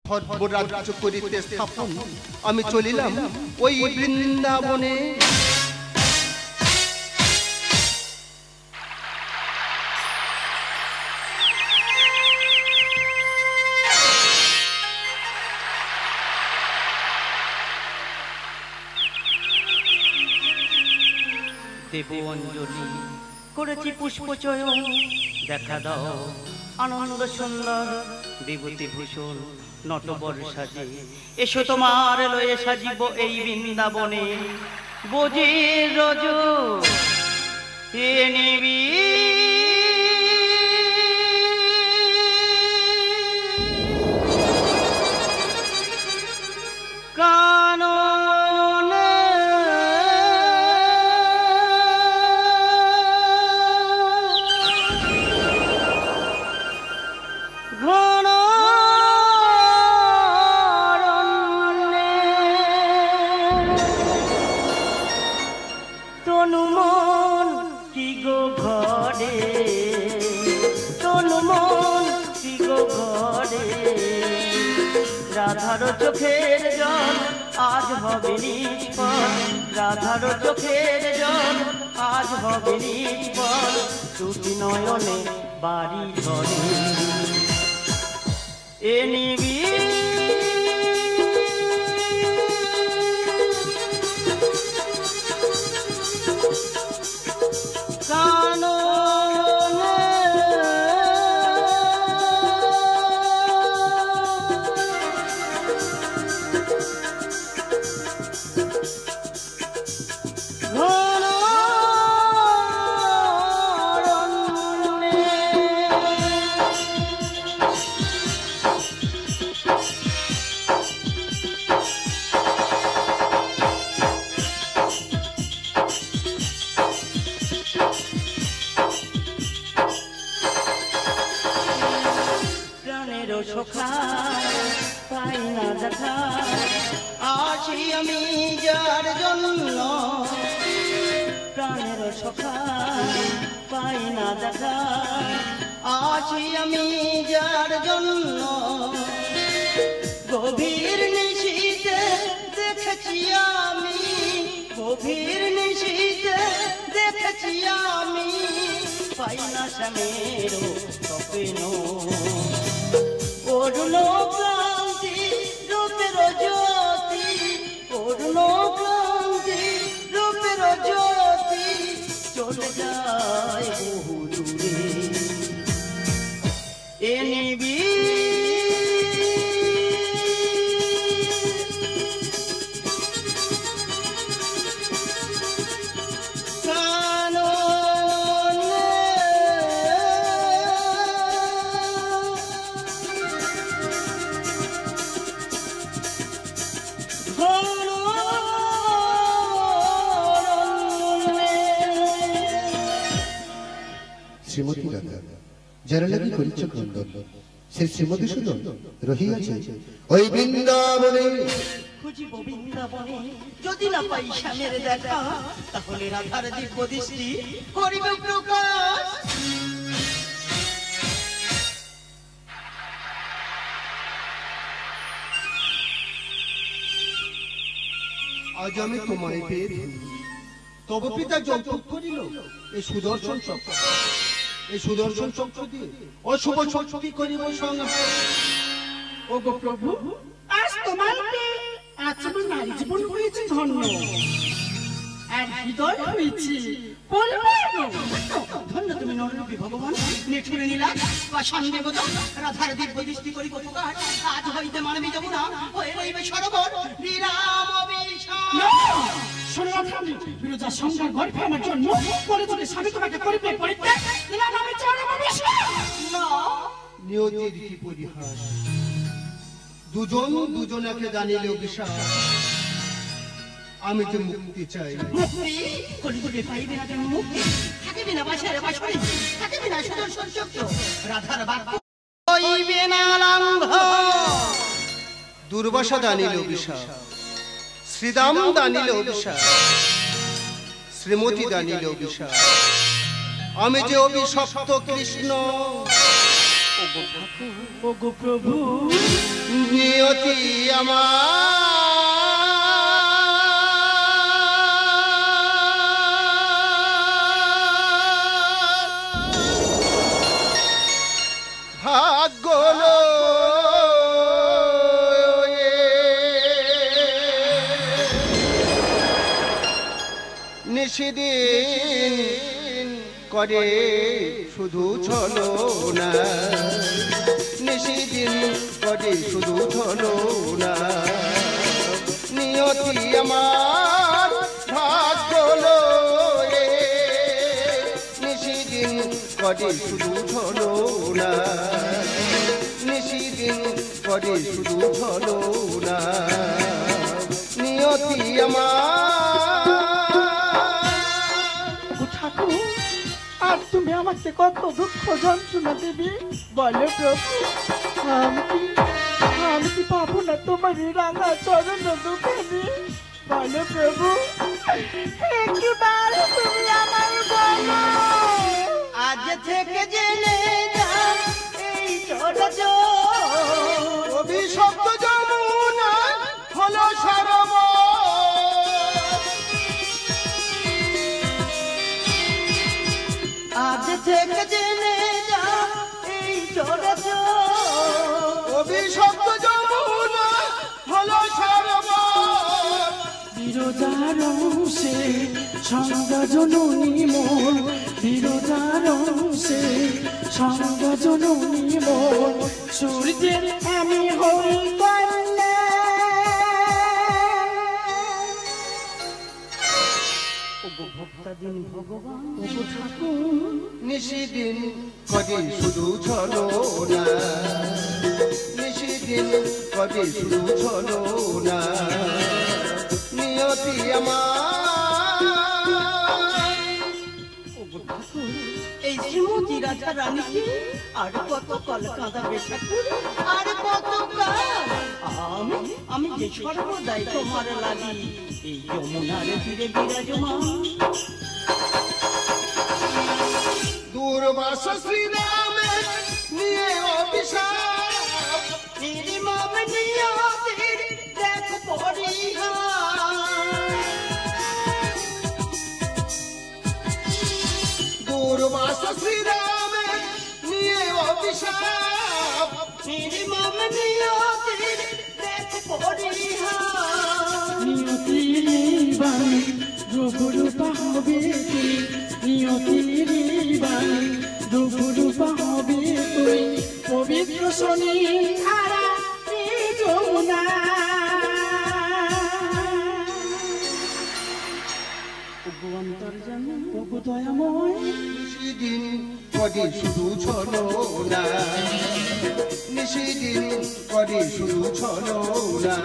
সর্বরাজ্য করিতে স্থাপন আমি চলিলাম ওই বৃন্দাবনে। দেব অঞ্জলি করেছি পুষ্পচয়ন, দেখা দাও আনন্দ সুন্দর বিভূতি ভূষণ নটবর সাজে। এসো তোমার লয়ে সাজিব এই বৃন্দাবনে, বোঝে রজ এ নিবি রাধার চোখের জল আজ হবে নিষ্ফল, রাধার চোখের জল আজ হবে নিষ্ফল। দুটি নয়নে বাড়ি ঘরে এ নিবি পাই না দেখা, আছি আমি যার জন্য প্রাণের সখা, পাই না দেখা, আছি আমি যার জন্য। গভীর নিশীতে দেখেছি আমি, গভীর নিশীতে দেখেছি আমি, পাই না স্বামীর স্বপ্ন। অরুণ ক্রান্তি রূপের জ্যোতি, অরুণ ক্রান্তি রূপের জ্যোতি চলে যায় বহু দূরে এ নিবি শ্রীমতী রাধা যারা লাগি করিছ ক্রন্দন, সে শ্রীমতী সুদন রহিয়াছে ওই বৃন্দাবনে। খুঁজিব বৃন্দাবনে, যদি না পাই স্বামীর দেখা, তাহলে রাধার দিব্য দৃষ্টি করিবে প্রকাশ। আজ আমি তোমায় পেয়ে তব পিতা যৌতুক করিল এই সুদর্শন চক্র, এই সুদর্শন চক্র দিয়ে অশুভ শক্তি করিব সংহার। ও গো প্রভু, আজ তোমার আজ আমার নারী জীবন হয়েছে ধন্য, আর হৃদয় হয়েছে ধন্য। তুমি নররূপী ভগবান, নিঠুরে নীলা পাষাণ দেবতা, রাধার দিব্য দৃষ্টি করি উপকার। আজ হইতে মানবী যমুনা হয়ে রইবে সরোবর বিরাম অবিশ্রাম। বিরোজার সংসার গর্ভে আমার জন্য বলে তোলে স্বামী তোমাকে করিবে পরিত্যাগ, দিলাম আমি চরম অবিশ্বাস। নিয়তির কি পরিহাস, দুজন দুজনাকে জানিলে অবিশ্বাস। আমি যে মুক্তি চাই, মুক্তি কলিযুগে পাইবে না তুমি মুক্তি, থাকিবে না বাসারে বাসরে, থাকিবে না সুদর্শন চক্র, রাধার বাক্য হইবে না লঙ্ঘন। দুর্বাসা দানিলে অবিশ্বাস, শ্রীদাম দানিলে অবিশ্বাস, শ্রীমতী দানিলে অবিশ্বাস। আমি যে অভিশপ্ত কৃষ্ণ, ওগো প্রভু, নিয় নিয়তি আমার ভাগ্য নিশিদিন করে শুধু ছলো না, নিশিদিন করে শুধু ছলো না। নিয়তি আমার ভাগ্য লয়ে নিশিদিন করে শুধু ছলো না, নিশিদিন করে শুধু ছলো না। নিয়তি ঠাকুর, আর তুমি আমাকে কত দুঃখ যন্ত্রণা দেবে বলো প্রভু। আমি কি পাবো না তোমার রাঙা চরণ দুখানি? বলো প্রভু, একবার তুমি আমার বলো। আজ থেকে জেনে যাও এই চরজ অভিশপ্ত যমুনা হলো সরোবর। আজ থেকে জেনে যাও এই চরজ অভিশপ্ত যমুনা হলো সরোবর। বিরজার অংশে সঙ্গা জননী মোর, বিরজার অংশে সঙ্গা জননী মোর। সূর্যের আমি হই কন্যা। ভক্তাদিন ভগবান ঠাকুর, নিশিদিন কবে শুধু ছলো না, নিশিদিন কবে শুধু ছলো না। নিয়তি এই শ্রীমতী রাজা রানীকে আর কত কাল কাঁদাবে ঠাকুর, আর কত কাল? আমি যে সর্বদাই তোমার লাগি এই যমুনার তীরে বিরাজমান। দুর্বাস শ্রীরামের নিয়ে অভিশাপ, নির্মম নিয়তির দেখ পরিহার। দুর্বাস শ্রীরামের নিয়ে অভিশাপ, নির্মম নিয়তির দেখ পরিহার। নিয়তির বাণী রূপরূপা হবে তুই, নিয়তির বাণী রূপরূপা হবে তুই। পবিত্র শনি ধারা যমুনা। অন্তর্জামী ওগো দয়াময়, নিশিদিন কবে শুধু ছলো না, নিশিদিন কবে শুধু ছলো না।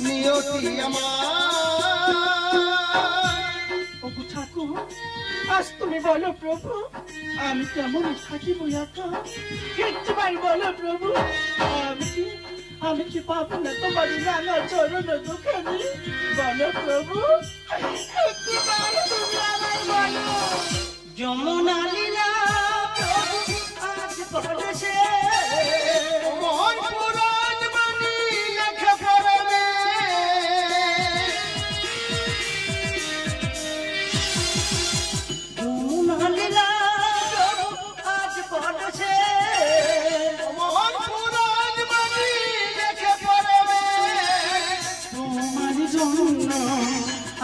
নিয়তি ওগো ঠাকুর, আজ তুমি বলো প্রভু, আমি কেমন থাকিব একা? একবার বলো প্রভু, আমি কি পাবো না তোমার রাঙা চরণ দুখানি? বলো প্রভু, একবার তুমি আমায় বলো। যমুনা লীলা প্রভু আজ করেছে, মোহন পুরাণ বাণী লেখা পড়বে। যমুনা লীলা প্রভু আজ করেছে, মোহন পুরাণ বাণী লেখা পড়বে। তোমার জন্য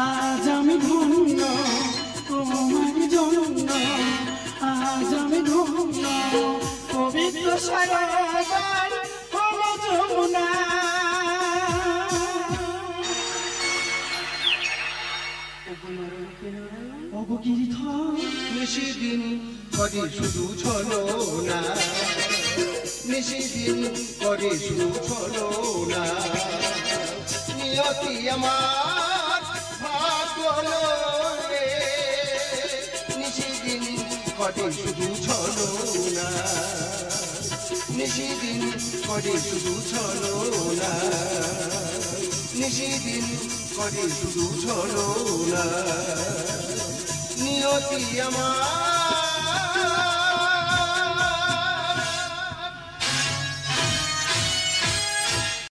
আজ আমি ধন্য, তোমার জন্য আজ আমি ধন্য। পবিত্র সরোবর হলো যমুনা। ওগো গিরিধর, নিশিদিন করে শুধু ছলো না, নিশিদিন করে শুধু ছলো না। নিয়তি আমার ভাগ্য লয়ে নিশিদিন করে শুধু ছলো না, নিশিদিন করে শুধু ছলো না, নিশিদিন করে শুধু ছলো না। নিয়তি আমার